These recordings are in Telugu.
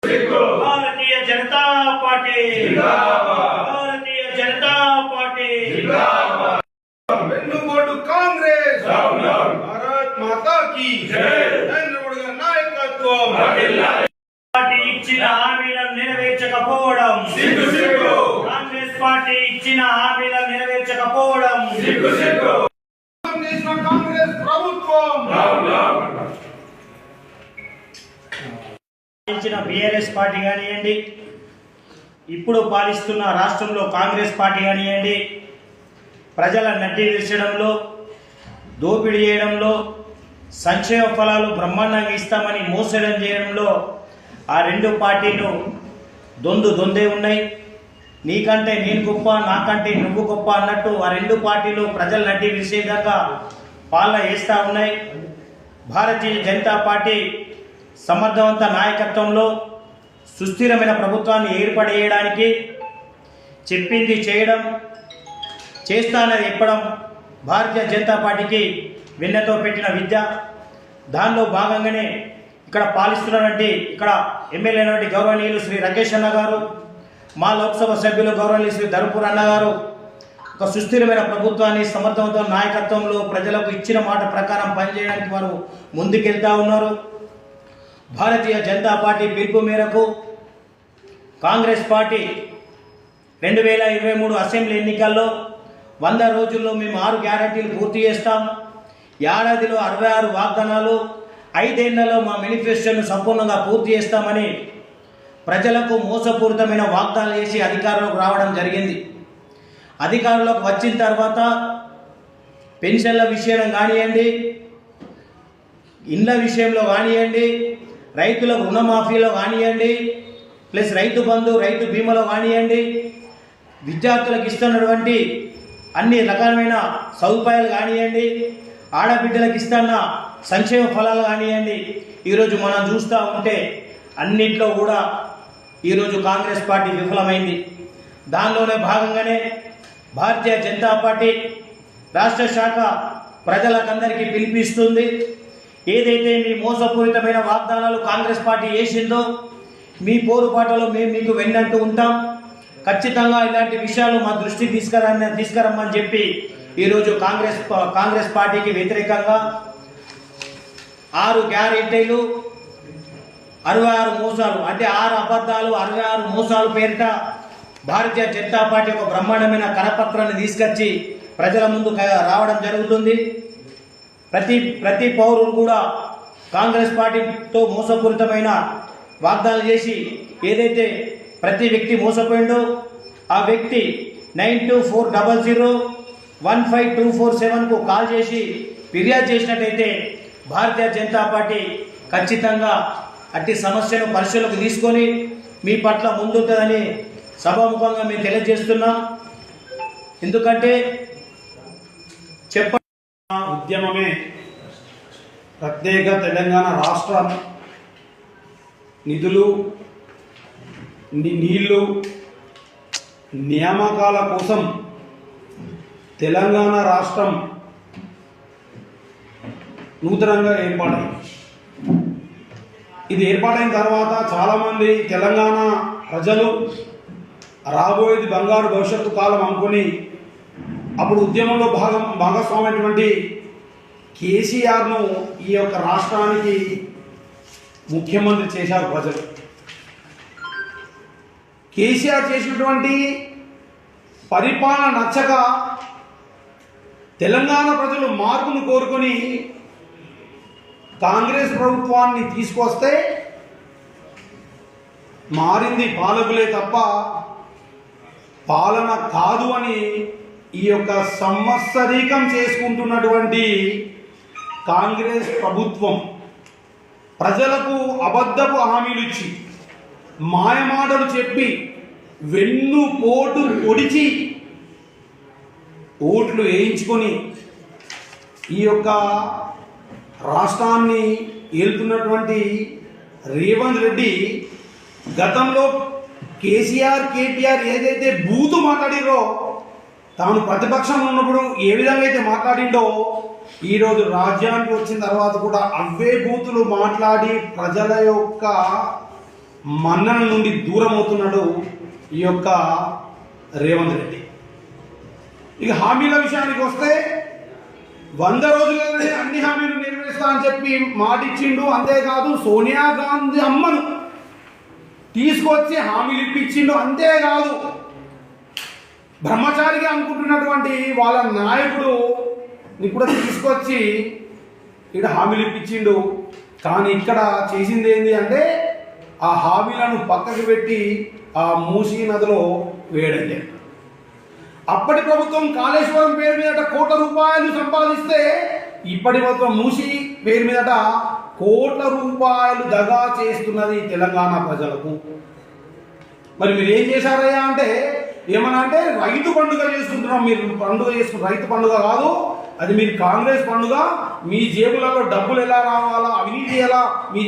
भारतीय जनता पार्टी भारतीय जनता पार्टी వెన్నుపోటు కాంగ్రెస్ భారత్ మాతా కీ నరేంద్ర మోడీ గారి నాయకత్వం పార్టీ ఇచ్చిన హామీలను నెరవేర్చకపోవడం కాంగ్రెస్ పార్టీ ఇచ్చిన హామీలను నెరవేర్చకపోవడం కాంగ్రెస్ ప్రభుత్వం ఇచ్చిన బిఆర్ఎస్ పార్టీ కానివ్వండి, ఇప్పుడు పాలిస్తున్న రాష్ట్రంలో కాంగ్రెస్ పార్టీ కానివ్వండి, ప్రజల నడ్డి విరచడంలో, దోపిడీ చేయడంలో, సంక్షేమ ఫలాలు బ్రహ్మాండంగా ఇస్తామని మోసడం చేయడంలో ఆ రెండు పార్టీలు దొందే ఉన్నాయి. నీకంటే నేను గొప్ప, నాకంటే నువ్వు గొప్ప అన్నట్టు ఆ రెండు పార్టీలు ప్రజల నడ్డి విరిచే విధంగా పాలన చేస్తూ ఉన్నాయి. భారతీయ జనతా పార్టీ సమర్థవంత నాయకత్వంలో సుస్థిరమైన ప్రభుత్వాన్ని ఏర్పడేయడానికి చెప్పింది చేయడం, చేస్తానని చెప్పడం భారతీయ జనతా పార్టీకి వెన్నెతో పెట్టిన విద్య. దానిలో భాగంగానే ఇక్కడ పాలిస్తున్నటువంటి ఇక్కడ ఎమ్మెల్యే అయినటువంటి గౌరవనీయులు శ్రీ రాకేష్ అన్న గారు, మా లోక్సభ సభ్యులు గౌరవనీయులు శ్రీ ధర్మపురి అన్న గారు ఒక సుస్థిరమైన ప్రభుత్వాన్ని సమర్థవంతమైన నాయకత్వంలో ప్రజలకు ఇచ్చిన మాట ప్రకారం పనిచేయడానికి వారు ముందుకెళ్తా ఉన్నారు. భారతీయ జనతా పార్టీ పిలుపు మేరకు కాంగ్రెస్ పార్టీ 2023 అసెంబ్లీ ఎన్నికల్లో 100 రోజుల్లో మేము 6 గ్యారంటీలు పూర్తి చేస్తాం, ఏడాదిలో 66 వాగ్దానాలు, 5 ఏళ్లలో మా మేనిఫెస్టోను సంపూర్ణంగా పూర్తి చేస్తామని ప్రజలకు మోసపూరితమైన వాగ్దానాలు చేసి అధికారంలోకి రావడం జరిగింది. అధికారంలోకి వచ్చిన తర్వాత పెన్షన్ల విషయం కానివ్వండి, ఇండ్ల విషయంలో కానివ్వండి, రైతులకు రుణమాఫీలో కానివ్వండి, ప్లస్ రైతు బంధు రైతు బీమాలో కానివ్వండి, విద్యార్థులకు ఇస్తున్నటువంటి అన్ని రకాలైన సదుపాయాలు కానివ్వండి, ఆడబిడ్డలకు ఇస్తున్న సంక్షేమ ఫలాలు కానివ్వండి, ఈరోజు మనం చూస్తూ ఉంటే అన్నింటిలో కూడా ఈరోజు కాంగ్రెస్ పార్టీ విఫలమైంది. దానిలోనే భాగంగానే భారతీయ జనతా పార్టీ రాష్ట్ర శాఖ ప్రజలకందరికీ పిలిపిస్తుంది. ఏదైతే మీ మోసపూరితమైన వాగ్దానాలు కాంగ్రెస్ పార్టీ చేసిందో మీ పోరుపాటలో మేము మీకు వెన్నంటూ ఉంటాం. ఖచ్చితంగా ఇలాంటి విషయాలు మా దృష్టికి తీసుకురమ్మని చెప్పి ఈరోజు కాంగ్రెస్ పార్టీకి వ్యతిరేకంగా 6 గ్యారెంటీలు 66 మోసాలు, అంటే 6 అబద్ధాలు 66 మోసాలు పేరిట భారతీయ జనతా పార్టీ ఒక బ్రహ్మాండమైన కరపత్రాన్ని తీసుకొచ్చి ప్రజల ముందు రావడం జరుగుతుంది. ప్రతి పౌరుడు కూడా కాంగ్రెస్ పార్టీతో మోసపూరితమైన వాగ్దానాలు చేసి ఏదైతే ప్రతి వ్యక్తి మోసపోయిండో ఆ వ్యక్తి 9240015247కు కాల్ చేసి ఫిర్యాదు చేసినట్టయితే భారతీయ జనతా పార్టీ ఖచ్చితంగా అట్టి సమస్యను పరిశీలనకు తీసుకొని మీ పట్ల ముందుంటుందని సభాముఖంగా మేము తెలియజేస్తున్నాం. ఎందుకంటే ఉద్యమమే ప్రత్యేక తెలంగాణ రాష్ట్ర నిధులు, నీళ్లు, నియామకాల కోసం తెలంగాణ రాష్ట్రం నూతనంగా ఏర్పాటైంది. ఇది ఏర్పాటైన తర్వాత చాలామంది తెలంగాణ ప్రజలు రాబోయేది బంగారు భవిష్యత్తు కాలం అనుకొని అప్పుడు ఉద్యమంలో భాగస్వామైనటువంటి కేసీఆర్ను ఈ యొక్క రాష్ట్రానికి ముఖ్యమంత్రి చేశారు ప్రజలు. కేసీఆర్ చేసినటువంటి పరిపాలన నచ్చక తెలంగాణ ప్రజలు మార్పును కోరుకొని కాంగ్రెస్ ప్రభుత్వాన్ని తీసుకొస్తే మారింది పాలకులే తప్ప పాలన కాదు అని ఈ యొక్క సంవత్సరీకం చేసుకుంటున్నటువంటి కాంగ్రెస్ ప్రభుత్వం ప్రజలకు అబద్ధపు హామీలు ఇచ్చి మాయమాటలు చెప్పి వెన్నుపోటు పొడిచి ఓట్లు వేయించుకొని ఈ యొక్క రాష్ట్రాన్ని ఏలుతున్నటువంటి రేవంత్ రెడ్డి గతంలో కేసీఆర్ కేటీఆర్ ఏదైతే బూతు మాట్లాడిరో తాను ప్రతిపక్షంలో ఉన్నప్పుడు ఏ విధంగా అయితే మాట్లాడిండో ఈరోజు రాజ్యానికి వచ్చిన తర్వాత కూడా అవే బూతులు మాట్లాడి ప్రజల యొక్క మన్నన నుండి దూరం అవుతున్నాడు ఈ యొక్క రేవంత్ రెడ్డి. ఇక హామీల విషయానికి వస్తే 100 రోజులలోనే అన్ని హామీలు నెరవేరుస్తా అని చెప్పి మాట ఇచ్చిండు. అంతేకాదు సోనియా గాంధీ అమ్మను తీసుకొచ్చి హామీలు ఇప్పించిండు. అంతేకాదు బ్రహ్మచారిగా అనుకుంటున్నటువంటి వాళ్ళ నాయకుడు కూడా తీసుకొచ్చి ఇక్కడ హామీలు ఇప్పించిండు. కానీ ఇక్కడ చేసింది ఏంటి అంటే ఆ హామీలను పక్కకు పెట్టి ఆ మూసీ నదిలో వేయడం. అప్పటి ప్రభుత్వం కాళేశ్వరం పేరు మీదట కోట్ల రూపాయలు సంపాదిస్తే ఇప్పటి ప్రభుత్వం మూసీ పేరు మీదట కోట్ల రూపాయలు దగా చేస్తున్నది తెలంగాణ ప్రజలకు. మరి మీరు ఏం చేశారయ్యా అంటే ఏమన్నా అంటే రైతు పండుగ చేసుకుంటున్నాం. మీరు పండుగ చేసుకుంటారు, రైతు పండుగ కాదు అది, మీరు కాంగ్రెస్ పండుగ. మీ జేబులలో డబ్బులు ఎలా రావాలా, అవినీతి ఎలా, మీ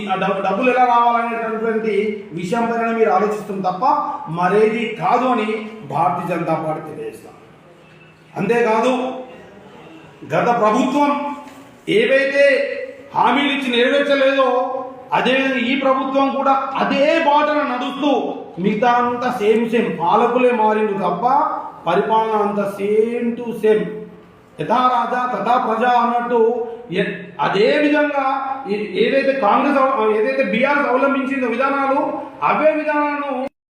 డబ్బులు ఎలా రావాలనేటటువంటి విషయం పైన మీరు ఆలోచిస్తుంది తప్ప మరేది కాదు అని భారతీయ జనతా పార్టీ తెలియజేస్తాం. అంతేకాదు గత ప్రభుత్వం ఏవైతే హామీలు ఇచ్చి నెరవేర్చలేదో అదేవిధంగా ఈ ప్రభుత్వం కూడా అదే బాటన నడుస్తూ మిగతా అంతా సేమ్ పాలకులే మారిండు తప్ప పరిపాలన అంతా సేమ్ టు సేమ్, యథా రాజా తథా ప్రజ అన్నట్టు అదే విధంగా ఏదైతే బీఆర్ఎస్ అవలంబించిందో విధానాలు అవే విధానాలను